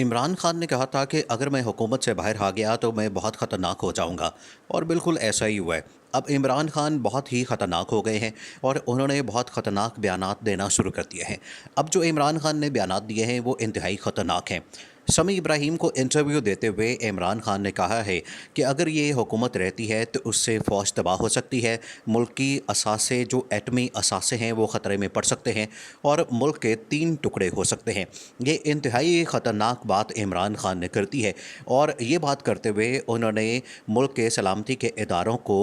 इमरान खान ने कहा था कि अगर मैं हुकूमत से बाहर आ गया तो मैं बहुत ख़तरनाक हो जाऊंगा, और बिल्कुल ऐसा ही हुआ है। अब इमरान खान बहुत ही ख़तरनाक हो गए हैं और उन्होंने बहुत ख़तरनाक बयानात देना शुरू कर दिए हैं। अब जो इमरान खान ने बयानात दिए हैं वो इंतहाई ख़तरनाक हैं। समी इब्राहीम को इंटरव्यू देते हुए इमरान खान ने कहा है कि अगर ये हुकूमत रहती है तो उससे फ़ौज तबाह हो सकती है, मुल्क की असासे जो एटमी असासे हैं वो ख़तरे में पड़ सकते हैं और मुल्क के 3 टुकड़े हो सकते हैं। ये इंतहाई ख़तरनाक बात इमरान खान ने कर दी है और ये बात करते हुए उन्होंने मुल्क के सलामती के इदारों को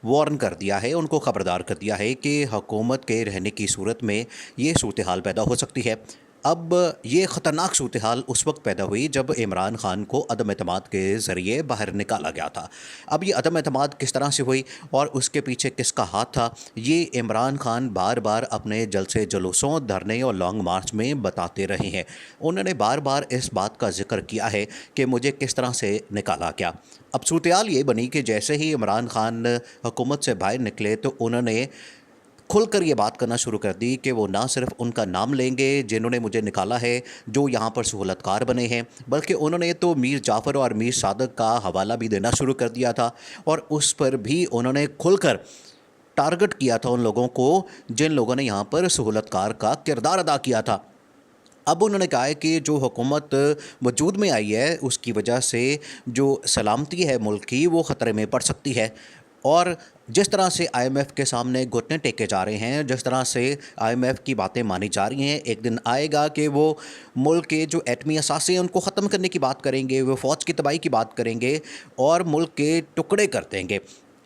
वार्न कर दिया है, उनको ख़बरदार कर दिया है कि हुकूमत के रहने की सूरत में ये सूरत हाल पैदा हो सकती है। अब ये ख़तरनाक सूरत हाल उस वक्त पैदा हुई जब इमरान खान को अदम एतमाद के ज़रिए बाहर निकाला गया था। अब ये अदम एतमाद किस तरह से हुई और उसके पीछे किसका हाथ था, ये इमरान खान बार बार अपने जलसे जुलूसों, धरने और लॉन्ग मार्च में बताते रहे हैं। उन्होंने बार बार इस बात का जिक्र किया है कि मुझे किस तरह से निकाला गया। अब सूरत हाल ये बनी कि जैसे ही इमरान खान हुकूमत से बाहर निकले तो उन्होंने खुलकर ये बात करना शुरू कर दी कि वो ना सिर्फ उनका नाम लेंगे जिन्होंने मुझे निकाला है, जो यहाँ पर सहूलतकार बने हैं, बल्कि उन्होंने तो मीर जाफ़र और मीर सादक का हवाला भी देना शुरू कर दिया था और उस पर भी उन्होंने खुलकर टारगेट किया था उन लोगों को जिन लोगों ने यहाँ पर सहूलतकार का किरदार अदा किया था। अब उन्होंने कहा है कि जो हुकूमत वजूद में आई है उसकी वजह से जो सलामती है मुल्क की वो ख़तरे में पड़ सकती है। और जिस तरह से आईएमएफ के सामने घुटने टेके जा रहे हैं, जिस तरह से आईएमएफ की बातें मानी जा रही हैं, एक दिन आएगा कि वो मुल्क के जो एटमी असासे हैं उनको ख़त्म करने की बात करेंगे, वो फ़ौज की तबाही की बात करेंगे और मुल्क के टुकड़े कर देंगे।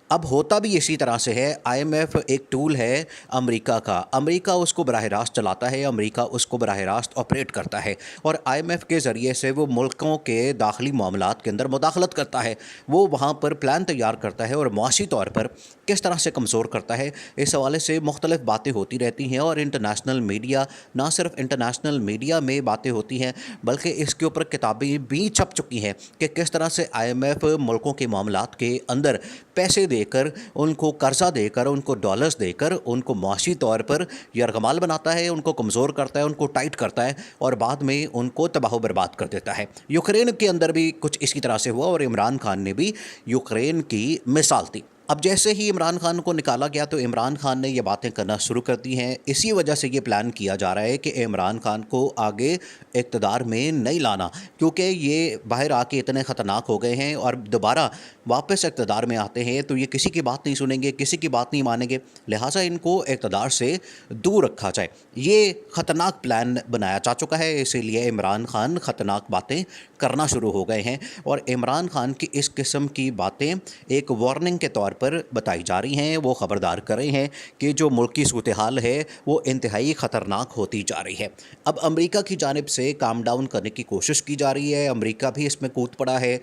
अब होता भी इसी तरह से है। आईएमएफ एक टूल है अमेरिका का, अमेरिका उसको बराह रास्त चलाता है, अमेरिका उसको बराह रास्त ऑपरेट करता है और आईएमएफ के ज़रिए से वो मुल्कों के दाखिली मामलात के अंदर मुदाखलत करता है। वो वहाँ पर प्लान तैयार करता है और मुआशी तौर पर किस तरह से कमज़ोर करता है, इस हवाले से मुख्तलिफ़ बातें होती रहती हैं और इंटरनेशनल मीडिया, ना सिर्फ इंटरनेशनल मीडिया में बातें होती हैं बल्कि इसके ऊपर किताबें भी छप चुकी हैं कि किस तरह से आईएमएफ मुल्कों के मामलात के अंदर पैसे देकर, उनको कर्जा देकर, उनको डॉलर्स देकर उनको मुआशी तौर पर यरगमाल बनाता है, उनको कमज़ोर करता है, उनको टाइट करता है और बाद में उनको तबाह बर्बाद कर देता है। यूक्रेन के अंदर भी कुछ इसी तरह से हुआ और इमरान खान ने भी यूक्रेन की मिसाल दी। अब जैसे ही इमरान खान को निकाला गया तो इमरान खान ने ये बातें करना शुरू कर दी हैं। इसी वजह से ये प्लान किया जा रहा है कि इमरान खान को आगे इक़्तिदार में नहीं लाना, क्योंकि ये बाहर आके इतने ख़तरनाक हो गए हैं और दोबारा वापस इक़्तिदार में आते हैं तो ये किसी की बात नहीं सुनेंगे, किसी की बात नहीं मानेंगे, लिहाजा इनको इक़्तिदार से दूर रखा जाए। ये ख़तरनाक प्लान बनाया जा चुका है, इसीलिए इमरान खान ख़तरनाक बातें करना शुरू हो गए हैं और इमरान खान की इस किस्म की बातें एक वार्निंग के तौर पर बताई जा रही हैं। वो ख़बरदार कर रहे हैं कि जो मुल्क की सूरत हाल है वो इंतहाई ख़तरनाक होती जा रही है। अब अमेरिका की जानिब से काम डाउन करने की कोशिश की जा रही है, अमेरिका भी इसमें कूद पड़ा है।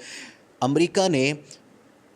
अमेरिका ने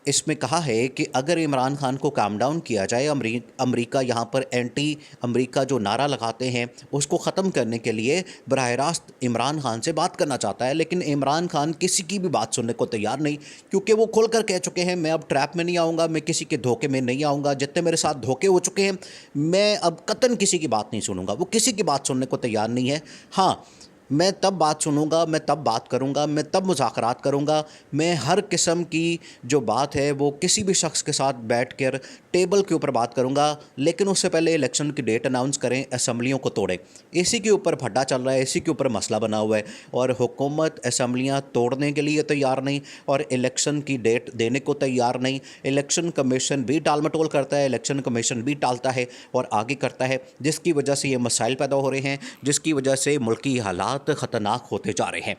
इसमें कहा है कि अगर इमरान खान को काम डाउन किया जाए, अमेरिका यहाँ पर एंटी अमेरिका जो नारा लगाते हैं उसको ख़त्म करने के लिए बराह रास्त इमरान खान से बात करना चाहता है, लेकिन इमरान खान किसी की भी बात सुनने को तैयार नहीं, क्योंकि वो खुलकर कह चुके हैं मैं अब ट्रैप में नहीं आऊँगा, मैं किसी के धोखे में नहीं आऊँगा। जितने मेरे साथ धोखे हो चुके हैं मैं अब कतन किसी की बात नहीं सुनूंगा। वो किसी की बात सुनने को तैयार नहीं है। हाँ, मैं तब बात सुनूंगा, मैं तब बात करूंगा, मैं तब मुज़ाकरात करूंगा, मैं हर किस्म की जो बात है वो किसी भी शख्स के साथ बैठकर टेबल के ऊपर बात करूंगा, लेकिन उससे पहले इलेक्शन की डेट अनाउंस करें, असम्बलियों को तोड़ें। इसी के ऊपर फड्डा चल रहा है, इसी के ऊपर मसला बना हुआ है और हुकूमत असम्बलियाँ तोड़ने के लिए तैयार नहीं और इलेक्शन की डेट देने को तैयार नहीं। इलेक्शन कमीशन भी टाल मटोल करता है, इलेक्शन कमीशन भी टालता है और आगे करता है, जिसकी वजह से ये मसाइल पैदा हो रहे हैं, जिसकी वजह से मुल्की हालात ख़तरनाक होते जा रहे हैं।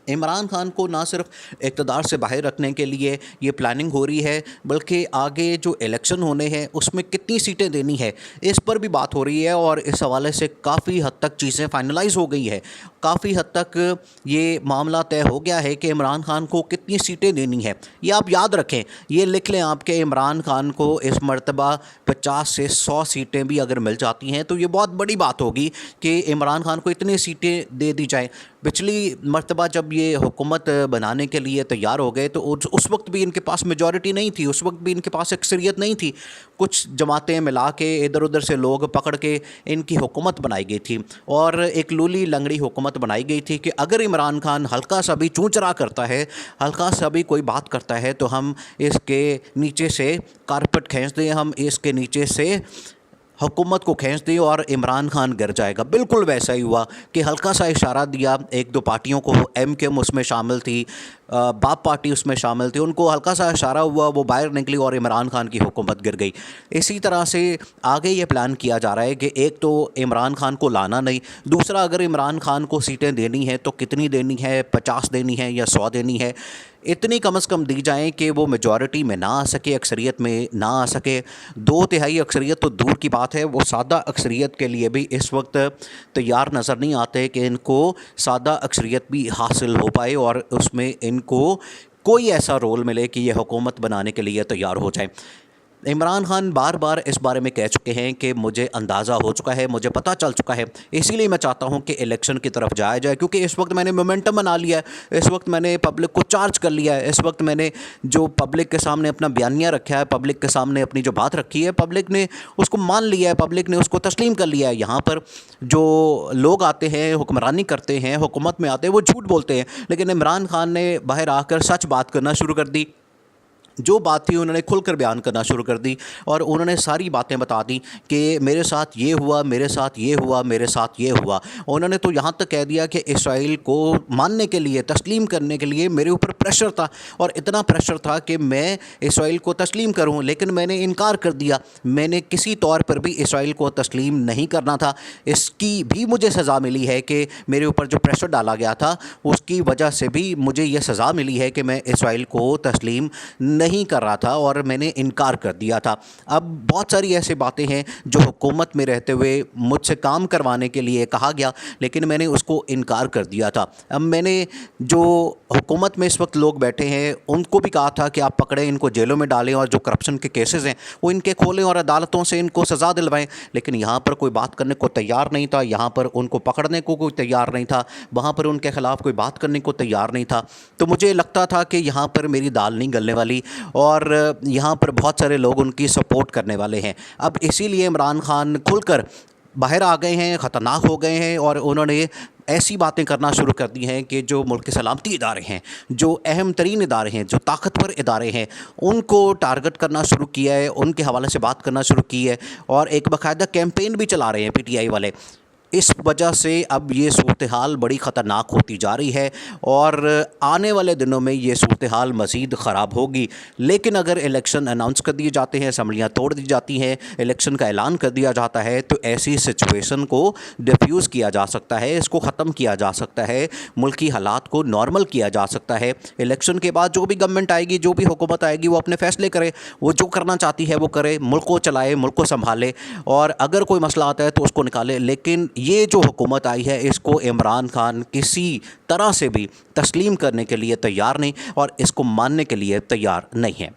इमरान खान को ना सिर्फ इक़्तिदार से बाहर रखने के लिए ये प्लानिंग हो रही है, बल्कि आगे जो इलेक्शन होने हैं उसमें कितनी सीटें देनी है इस पर भी बात हो रही है और इस हवाले से काफ़ी हद तक चीज़ें फाइनलाइज हो गई है। काफ़ी हद तक ये मामला तय हो गया है कि इमरान खान को कितनी इतनी सीटें देनी है। ये आप याद रखें, ये लिख लें आप कि इमरान खान को इस मर्तबा 50 से 100 सीटें भी अगर मिल जाती हैं तो ये बहुत बड़ी बात होगी कि इमरान खान को इतनी सीटें दे दी जाएँ। पिछली मर्तबा जब ये हुकूमत बनाने के लिए तैयार हो गए तो उस वक्त भी इनके पास मेजॉरिटी नहीं थी, उस वक्त भी इनके पास अक्सरियत नहीं थी। कुछ जमातें मिला के इधर उधर से लोग पकड़ के इनकी हुकूमत बनाई गई थी और एक लूली लंगड़ी हुकूमत बनाई गई थी कि अगर इमरान खान हल्का सा भी चूँ-चरा करता है, हल्का सा भी कोई बात करता है तो हम इसके नीचे से कारपेट खींच दें, हम इसके नीचे से हुकूमत को खींच दी और इमरान खान गिर जाएगा। बिल्कुल वैसा ही हुआ कि हल्का सा इशारा दिया एक दो पार्टियों को, एमकेएम उसमें शामिल थी, बाप पार्टी उसमें शामिल थी, उनको हल्का सा इशारा हुआ, वो बाहर निकली और इमरान खान की हुकूमत गिर गई। इसी तरह से आगे ये प्लान किया जा रहा है कि एक तो इमरान खान को लाना नहीं, दूसरा अगर इमरान खान को सीटें देनी है तो कितनी देनी है, 50 देनी है या 100 देनी है, इतनी कम से कम दी जाएं कि वो मेजॉरिटी में ना आ सके, अक्सरियत में ना आ सके। 2/3 अक्सरियत तो दूर की बात है, वो सादा अक्सरियत के लिए भी इस वक्त तैयार नज़र नहीं आते कि इनको सादा अक्सरियत भी हासिल हो पाए और उसमें इनको कोई ऐसा रोल मिले कि ये हुकूमत बनाने के लिए तैयार हो जाए। इमरान खान बार बार इस बारे में कह चुके हैं कि मुझे अंदाज़ा हो चुका है, मुझे पता चल चुका है, इसीलिए मैं चाहता हूं कि इलेक्शन की तरफ जाया जाए, क्योंकि इस वक्त मैंने मोमेंटम बना लिया है, इस वक्त मैंने पब्लिक को चार्ज कर लिया है, इस वक्त मैंने जो पब्लिक के सामने अपना बयानिया रखा है, पब्लिक के सामने अपनी जो बात रखी है, पब्लिक ने उसको मान लिया है, पब्लिक ने उसको तस्लीम कर लिया है। यहाँ पर जो लोग आते हैं, हुक्मरानी करते हैं, हुकूमत में आते हैं, वो झूठ बोलते हैं, लेकिन इमरान खान ने बाहर आकर सच बात करना शुरू कर दी। जो बात थी उन्होंने खुलकर बयान करना शुरू कर दी और उन्होंने सारी बातें बता दी कि मेरे साथ ये हुआ, मेरे साथ ये हुआ, मेरे साथ ये हुआ। उन्होंने तो यहाँ तक कह दिया कि इसराइल को मानने के लिए, तस्लीम करने के लिए मेरे ऊपर प्रेशर था और इतना प्रेशर था कि मैं इसराइल को तस्लीम करूँ, लेकिन मैंने इनकार कर दिया। मैंने किसी तौर पर भी इसराइल को तस्लीम नहीं करना था। इसकी भी मुझे सज़ा मिली है कि मेरे ऊपर जो प्रेशर डाला गया था उसकी वजह से भी मुझे ये सज़ा मिली है कि मैं इसराइल को तस्लीम नहीं कर रहा था और मैंने इनकार कर दिया था। अब बहुत सारी ऐसी बातें हैं जो हुकूमत में रहते हुए मुझसे काम करवाने के लिए कहा गया, लेकिन मैंने उसको इनकार कर दिया था। अब मैंने जो हुकूमत में इस वक्त लोग बैठे हैं उनको भी कहा था कि आप पकड़ें, इनको जेलों में डालें और जो करप्शन के केसेस हैं वो इनके खोलें और अदालतों से इनको सज़ा दिलवाएं, लेकिन यहाँ पर कोई बात करने को तैयार नहीं था, यहाँ पर उनको पकड़ने को कोई तैयार नहीं था, वहाँ पर उनके ख़िलाफ़ कोई बात करने को तैयार नहीं था। तो मुझे लगता था कि यहाँ पर मेरी दाल नहीं गलने वाली और यहाँ पर बहुत सारे लोग उनकी सपोर्ट करने वाले हैं। अब इसीलिए इमरान खान खुलकर बाहर आ गए हैं, ख़तरनाक हो गए हैं और उन्होंने ऐसी बातें करना शुरू कर दी हैं कि जो मुल्क के सलामती इदारे हैं, जो अहम तरीन इदारे हैं, जो ताकतवर इदारे हैं, उनको टारगेट करना शुरू किया है, उनके हवाले से बात करना शुरू की है और एक बाकायदा कैंपेन भी चला रहे हैं पीटीआई वाले। इस वजह से अब ये सूरत हाल बड़ी ख़तरनाक होती जा रही है और आने वाले दिनों में ये सूरत हाल मज़ीद ख़राब होगी। लेकिन अगर इलेक्शन अनाउंस कर दिए जाते हैं, असम्बलियाँ तोड़ दी जाती हैं, इलेक्शन का ऐलान कर दिया जाता है, तो ऐसी सिचुएशन को डिफ्यूज़ किया जा सकता है, इसको ख़त्म किया जा सकता है, मुल्की हालात को नॉर्मल किया जा सकता है। इलेक्शन के बाद जो भी गवर्नमेंट आएगी, जो भी हुकूमत आएगी, वो अपने फ़ैसले करे, वो जो करना चाहती है वो करे, मुल्क को चलाए, मुल्क को संभाले और अगर कोई मसला आता है तो उसको निकाले। लेकिन ये जो हुकूमत आई है इसको इमरान खान किसी तरह से भी तस्लीम करने के लिए तैयार नहीं और इसको मानने के लिए तैयार नहीं है।